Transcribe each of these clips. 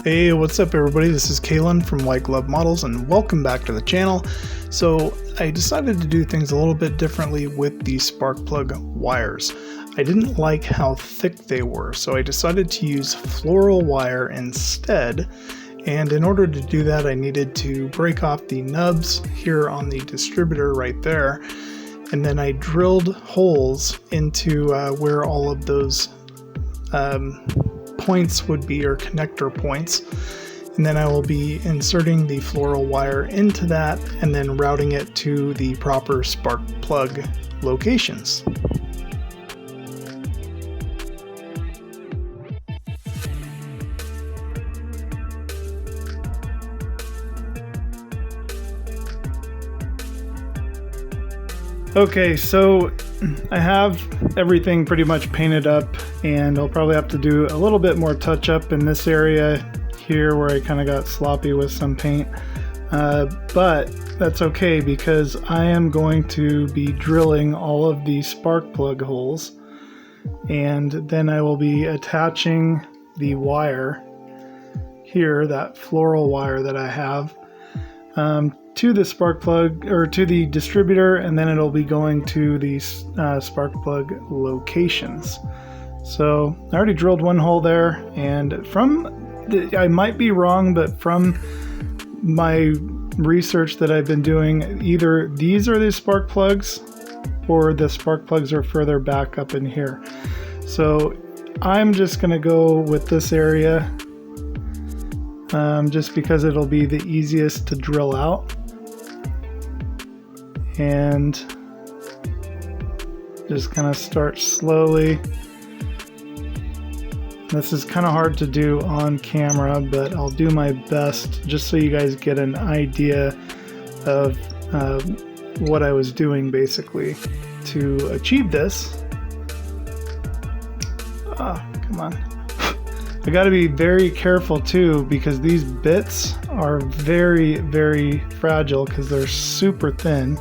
Hey, what's up everybody? This is Kalan from White Glove Models and welcome back to the channel. So I decided to do things a little bit differently with the spark plug wires. I didn't like how thick they were, so I decided to use floral wire instead. And in order to do that, I needed to break off the nubs here on the distributor right there. And then I drilled holes into where all of those points would be, or connector points. And then I will be inserting the floral wire into that and then routing it to the proper spark plug locations. Okay, so I have everything pretty much painted up, and I'll probably have to do a little bit more touch up in this area here where I kind of got sloppy with some paint. But that's okay, because I am going to be drilling all of the spark plug holes, and then I will be attaching the wire here, that floral wire that I have, to the spark plug, or to the distributor, and then it'll be going to the spark plug locations. So I already drilled one hole there, and I might be wrong, but from my research that I've been doing, either these are the spark plugs or the spark plugs are further back up in here. So I'm just going to go with this area, just because it'll be the easiest to drill out. And just kind of start slowly. This is kind of hard to do on camera, but I'll do my best just so you guys get an idea of what I was doing basically to achieve this. Come on. I got to be very careful too, because these bits are very, very fragile because they're super thin.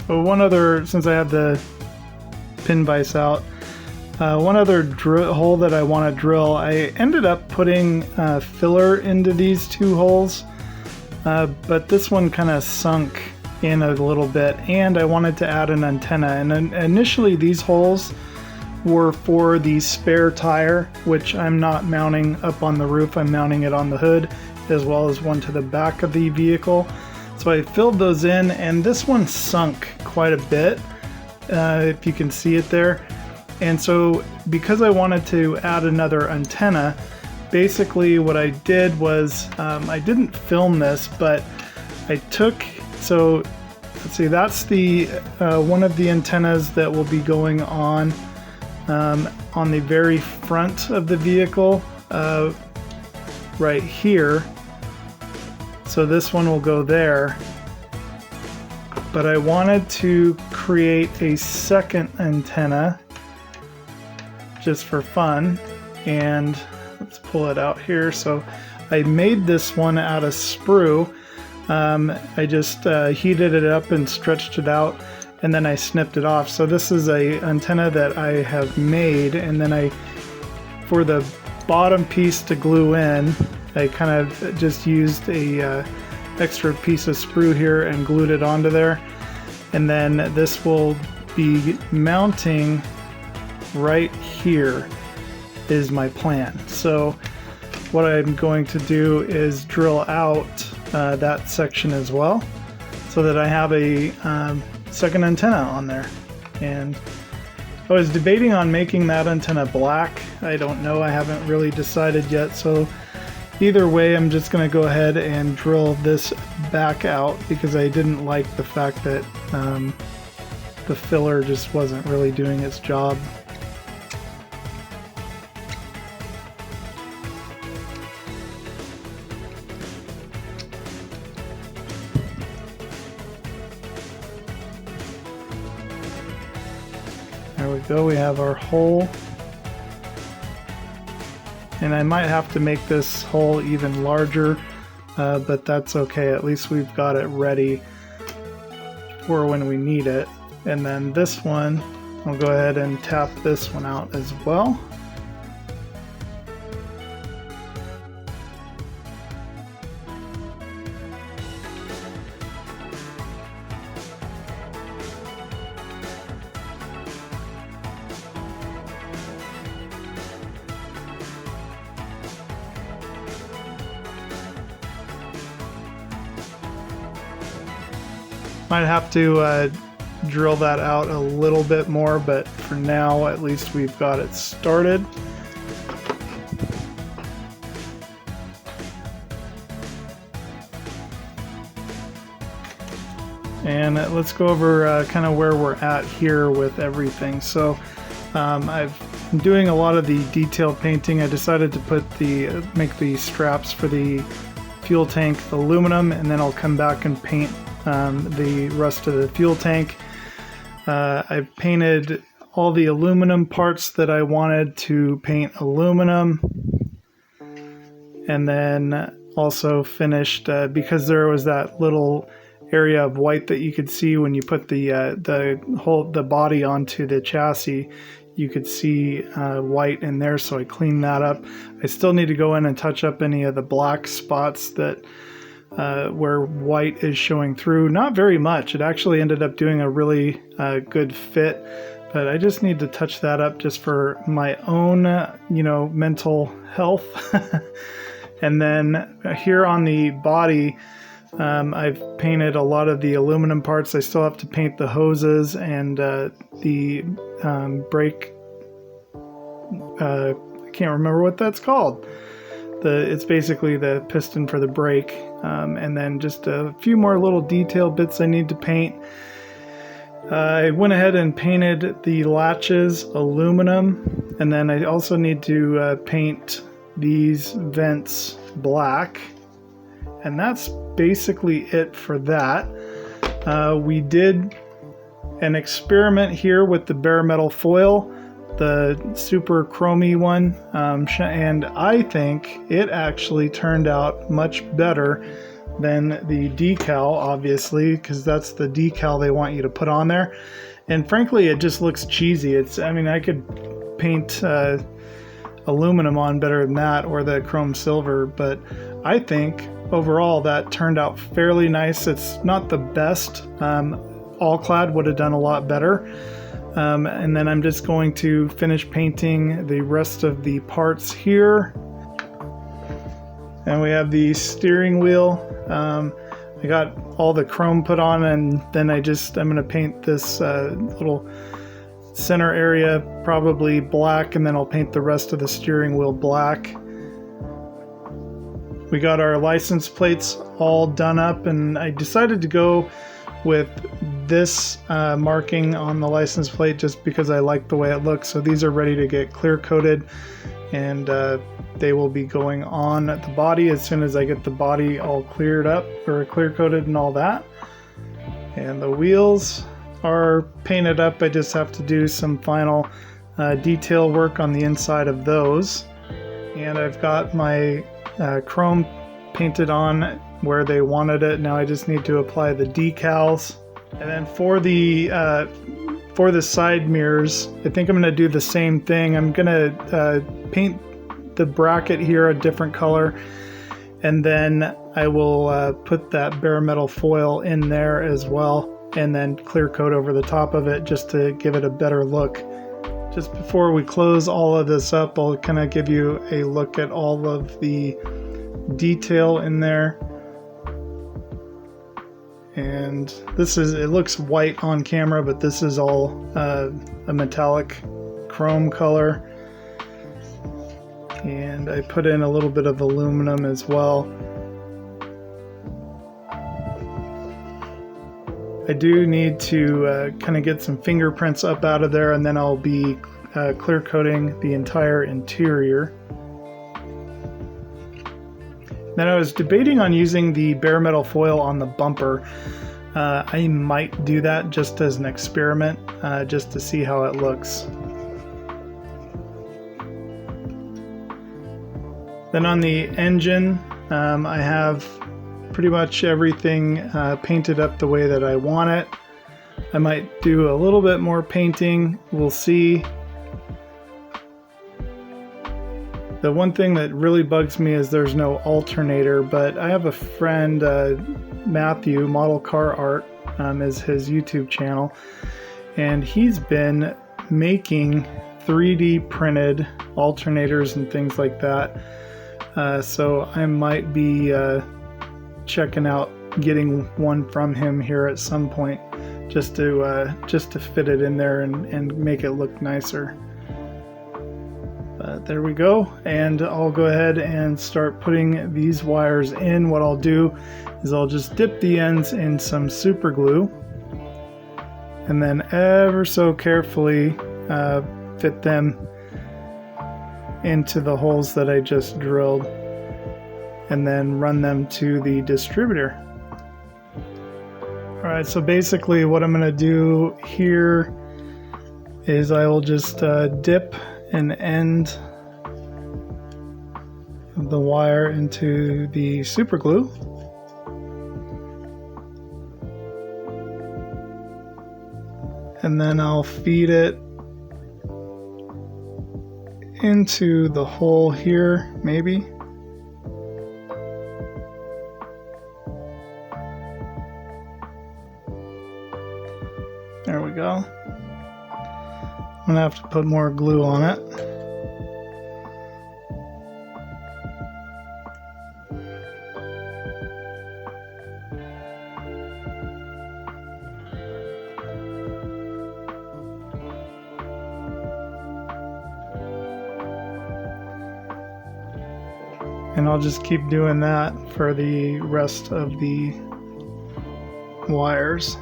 So one other, since I have the pin vise out, one other hole that I want to drill, I ended up putting filler into these two holes, but this one kind of sunk in a little bit, and I wanted to add an antenna. And initially these holes were for the spare tire, which I'm not mounting up on the roof, I'm mounting it on the hood, as well as one to the back of the vehicle. So I filled those in, and this one sunk quite a bit, if you can see it there. And so because I wanted to add another antenna, basically what I did was, I didn't film this, but I took, so let's see, that's the one of the antennas that will be going on the very front of the vehicle, right here. So this one will go there, but I wanted to create a second antenna just for fun, and let's pull it out here. So I made this one out of sprue. I just heated it up and stretched it out, and then I snipped it off. So this is a antenna that I have made, and then for the bottom piece to glue in, I kind of just used a extra piece of sprue here and glued it onto there. And then this will be mounting right here is my plan. So what I'm going to do is drill out that section as well, so that I have a second antenna on there. And I was debating on making that antenna black. I don't know, I haven't really decided yet. So either way, I'm just going to go ahead and drill this back out, because I didn't like the fact that the filler just wasn't really doing its job. There we go, we have our hole. And I might have to make this hole even larger, but that's okay. At least we've got it ready for when we need it. And then this one, I'll go ahead and tap this one out as well. Might have to drill that out a little bit more, but for now at least we've got it started. And let's go over kind of where we're at here with everything. So I've been doing a lot of the detail painting. I decided to put make the straps for the fuel tank aluminum, and then I'll come back and paint the rest of the fuel tank. I've painted all the aluminum parts that I wanted to paint aluminum, and then also finished because there was that little area of white that you could see when you put the body onto the chassis. You could see white in there, so I cleaned that up. I still need to go in and touch up any of the black spots that where white is showing through. Not very much. It actually ended up doing a really good fit, but I just need to touch that up just for my own, mental health. And then here on the body, I've painted a lot of the aluminum parts. I still have to paint the hoses and the brake. I can't remember what that's called. It's basically the piston for the brake, and then just a few more little detail bits I need to paint. I went ahead and painted the latches aluminum, and then I also need to paint these vents black, and that's basically it for that. We did an experiment here with the bare metal foil, the super chromy one, and I think it actually turned out much better than the decal, obviously, because that's the decal they want you to put on there. And frankly, it just looks cheesy. I could paint aluminum on better than that, or the chrome silver, but I think overall that turned out fairly nice. It's not the best. All clad would have done a lot better. And then I'm just going to finish painting the rest of the parts here. And we have the steering wheel. I got all the chrome put on, and then I'm going to paint this little center area probably black, and then I'll paint the rest of the steering wheel black. We got our license plates all done up, and I decided to go with this marking on the license plate just because I like the way it looks. So these are ready to get clear coated, and they will be going on the body as soon as I get the body all cleared up, or clear coated and all that. And the wheels are painted up. I just have to do some final detail work on the inside of those. And I've got my chrome painted on where they wanted it. Now I just need to apply the decals. And then for the side mirrors, I think I'm going to do the same thing. I'm going to paint the bracket here a different color, and then I will put that bare metal foil in there as well, and then clear coat over the top of it just to give it a better look. Just before we close all of this up, I'll kind of give you a look at all of the detail in there. And it looks white on camera, but this is all a metallic chrome color. And I put in a little bit of aluminum as well. I do need to kind of get some fingerprints up out of there, and then I'll be clear coating the entire interior. Then I was debating on using the bare metal foil on the bumper. I might do that just as an experiment, just to see how it looks. Then on the engine, I have pretty much everything painted up the way that I want it. I might do a little bit more painting, we'll see. The one thing that really bugs me is there's no alternator, but I have a friend, Matthew, Model Car Art is his YouTube channel, and he's been making 3D printed alternators and things like that. So I might be checking out getting one from him here at some point, just to fit it in there and make it look nicer. There we go, and I'll go ahead and start putting these wires in. What I'll do is I'll just dip the ends in some super glue and then ever so carefully fit them into the holes that I just drilled and then run them to the distributor. Alright, so basically what I'm going to do here is I will just dip an end of the wire into the super glue. And then I'll feed it into the hole here, maybe. There we go. I'm gonna have to put more glue on it. And I'll just keep doing that for the rest of the wires.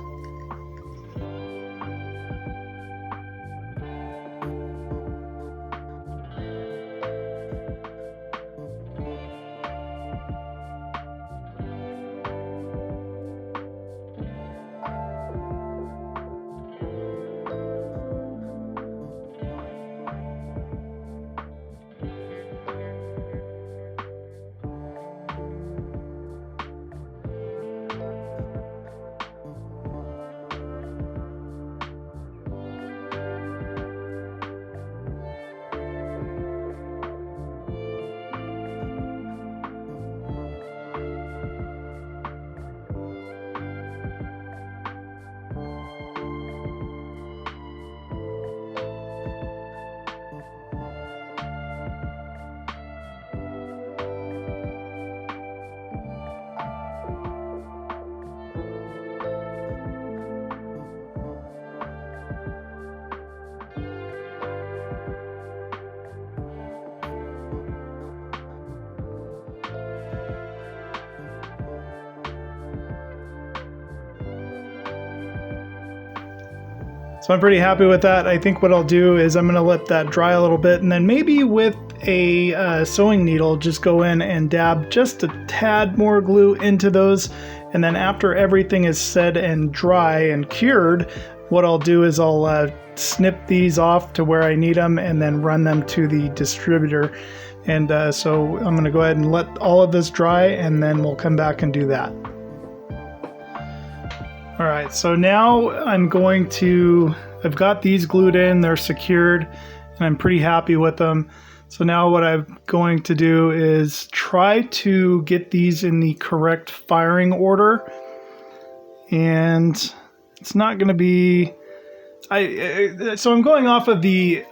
So I'm pretty happy with that. I think what I'll do is I'm going to let that dry a little bit, and then maybe with a sewing needle just go in and dab just a tad more glue into those, and then after everything is set and dry and cured, what I'll do is I'll snip these off to where I need them and then run them to the distributor. And so I'm going to go ahead and let all of this dry, and then we'll come back and do that. Alright, so now I've got these glued in, they're secured, and I'm pretty happy with them. So now what I'm going to do is try to get these in the correct firing order. And it's not going to be... So I'm going off of the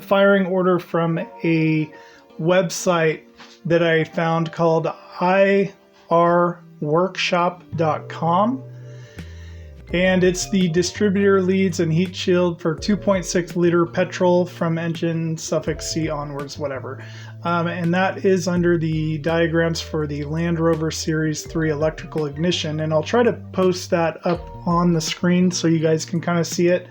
firing order from a website that I found called irworkshop.com. And it's the distributor leads and heat shield for 2.6 liter petrol from engine suffix C onwards, whatever. And that is under the diagrams for the Land Rover Series III electrical ignition. And I'll try to post that up on the screen so you guys can kind of see it.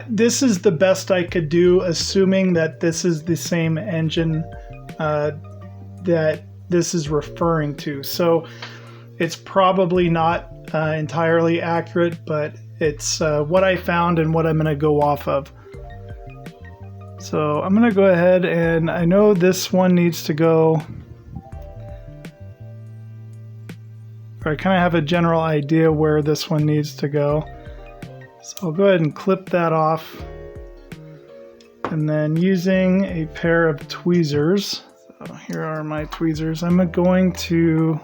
This is the best I could do, assuming that this is the same engine that this is referring to. So it's probably not entirely accurate, but it's what I found and what I'm going to go off of. So I'm going to go ahead, and I know this one needs to go or I kind of have a general idea where this one needs to go. So I'll go ahead and clip that off. And then using a pair of tweezers, so here are my tweezers, I'm going to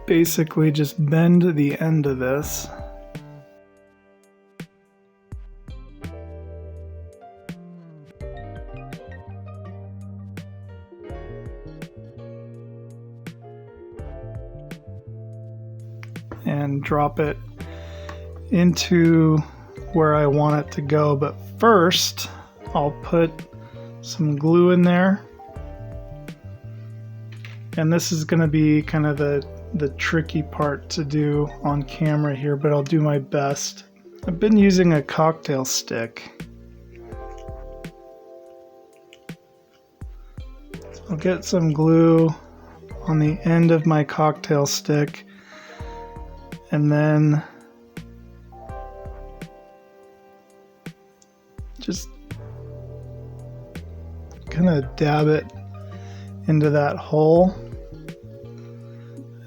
basically just bend the end of this. And drop it into where I want it to go. But first, I'll put some glue in there. And this is going to be kind of the tricky part to do on camera here, but I'll do my best. I've been using a cocktail stick. So I'll get some glue on the end of my cocktail stick, and then just kind of dab it into that hole,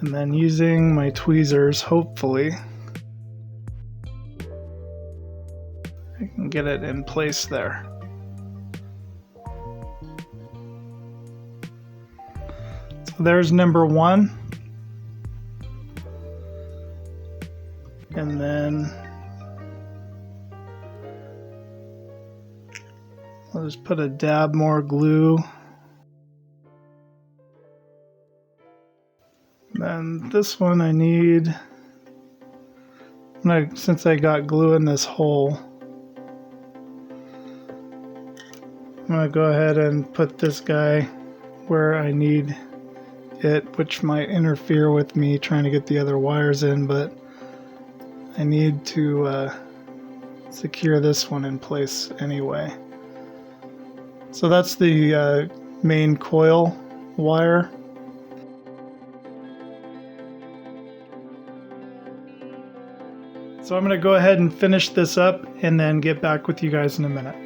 and then using my tweezers, hopefully I can get it in place there. So there's number one. And then I'll just put a dab more glue. Then this one I need, since I got glue in this hole, I'm going to go ahead and put this guy where I need it, which might interfere with me trying to get the other wires in, but I need to secure this one in place anyway. So that's the main coil wire. So I'm going to go ahead and finish this up and then get back with you guys in a minute.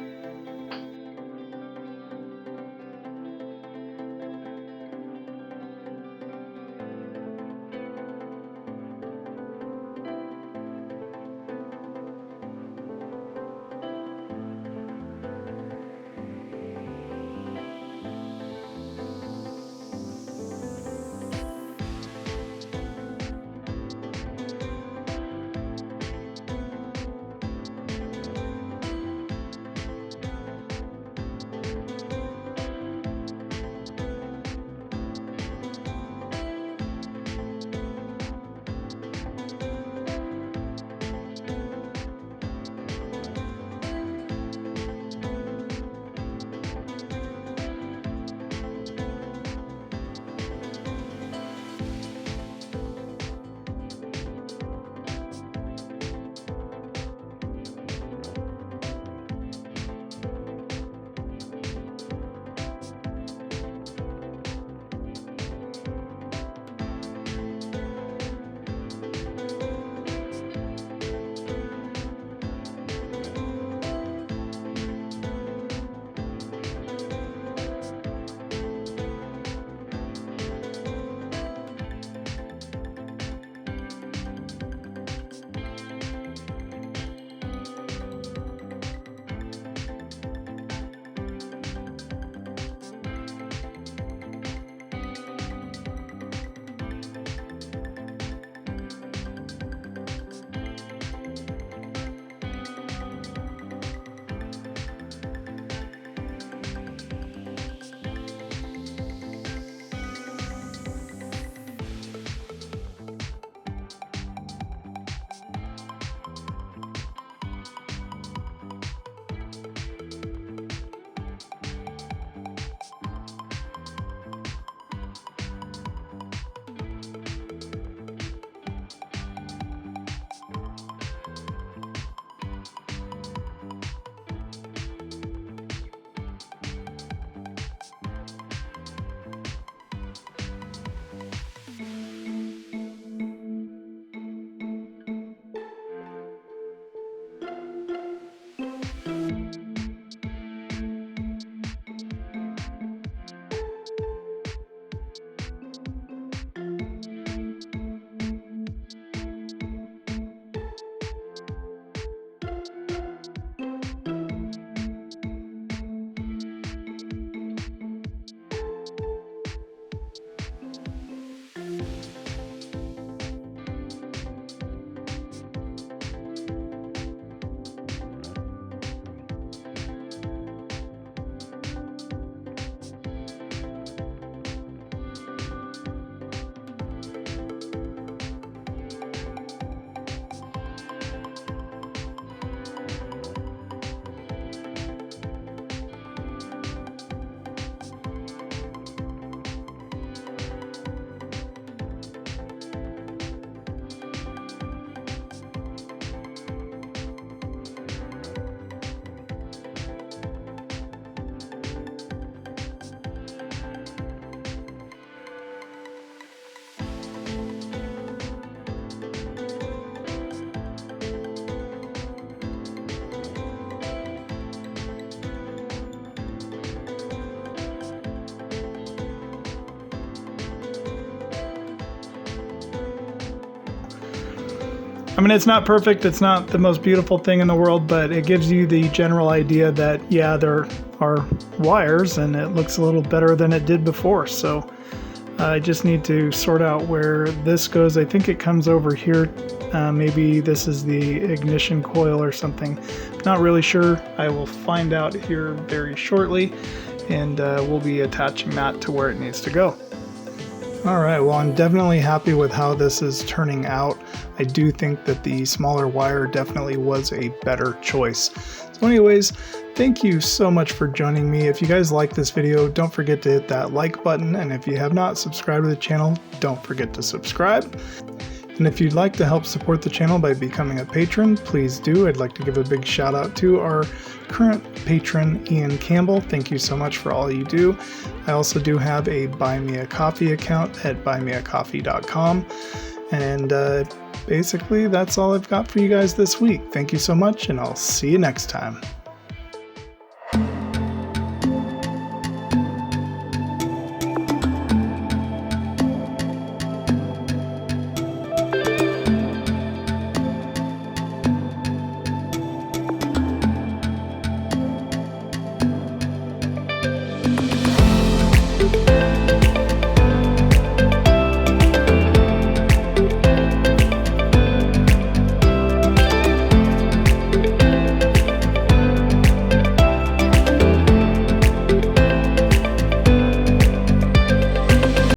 I mean, it's not perfect, it's not the most beautiful thing in the world, but it gives you the general idea that, yeah, there are wires and it looks a little better than it did before. So I just need to sort out where this goes. I think it comes over here. Maybe this is the ignition coil or something. Not really sure. I will find out here very shortly, and we'll be attaching that to where it needs to go. Alright, well, I'm definitely happy with how this is turning out. I do think that the smaller wire definitely was a better choice. So anyways, thank you so much for joining me. If you guys like this video, don't forget to hit that like button, and if you have not subscribed to the channel, don't forget to subscribe. And if you'd like to help support the channel by becoming a patron, please do. I'd like to give a big shout out to our current patron, Ian Campbell. Thank you so much for all you do. I also do have a Buy Me a Coffee account at buymeacoffee.com. And basically, that's all I've got for you guys this week. Thank you so much, and I'll see you next time.